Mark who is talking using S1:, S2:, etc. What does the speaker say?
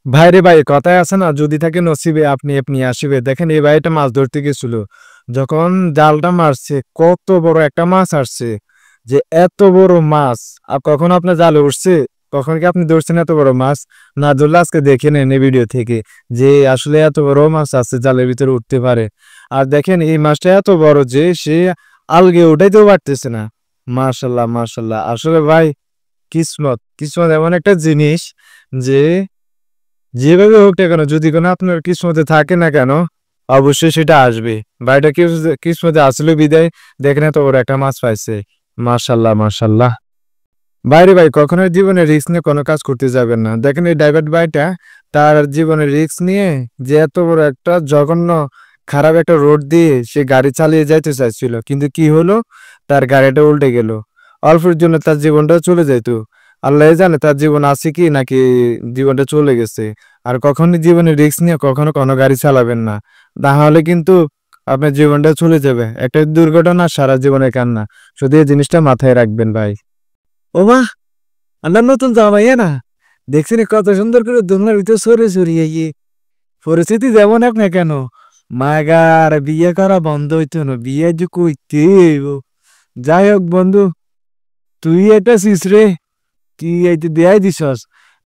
S1: ভাইরে ভাই, কথায় আছে না, যদি থাকে নসিবে আপনি আপনি আসিবে। দেখেন এই ভাইটা মাছ ধরতে গেছিল, যখন জালটা মারছে কত বড় একটা মাছ আসছে, যে এত বড় মাছ আর কখনো আপনার জালে উঠছে? কখন কি আপনি ধরছেন এত বড় মাছ? না ধরলে আজকে দেখে নেন এই ভিডিও থেকে, যে আসলে এত বড় মাছ আছে জালের ভিতরে উঠতে পারে। আর দেখেন এই মাছটা এত বড় যে সে আলগে উঠাইতেও পারতেছে না। মাশাল্লাহ মাশাল্লাহ, আসলে ভাই কিসমত কিসমত এমন একটা জিনিস যে যেভাবে হোক না কেন, যদি কোনো আপনার কিসমতে থাকে না কেন, অবশ্যই সেটা আসবে। ভাইটা কিসমতে আসলে বিদায়, দেখেন এত বড় একটা মাছ পাইছে। মাশাল্লাহ মাশাল্লাহ। বাইরে ভাই, কখনো জীবনে রিস্ক নিয়ে কোনো কাজ করতে যাবেন না। দেখেন এই ড্রাইভার ভাইটা তার জীবনে রিস্ক নিয়ে যে এত বড় একটা জঘন্য খারাপ একটা রোড দিয়ে সে গাড়ি চালিয়ে যাইতে চাইছিল, কিন্তু কি হলো, তার গাড়িটা উল্টে গেল। অল্পের জন্য তার জীবনটা চলে যাইতো। আল্লাহ জানে তার জীবন আছে কি নাকি জীবনটা চলে গেছে। আর কখনো জীবনে রিস্ক নিয়ে কখনো কোনো গাড়ি চালাবেন না, না হলে কিন্তু আপনার জীবনটা চলে যাবে। একটা দুর্ঘটনা সারা জীবনে কান্না। শুধু এই জিনিসটা মাথায় রাখবেন ভাই। ও মা, আমার নতুন জামাইয়া না, দেখছেন কত সুন্দর করে দোলনার ভিতরে সরে সরিয়ে গিয়ে। পরিস্থিতি যেমন হোক না কেন, মাগার বিয়ে করা বন্ধ হইতো না, বিয়ে যে কইতে হইবো। যাই হোক বন্ধু, তুই এটা শিস রে, তুই এই দেয়াই দিছস।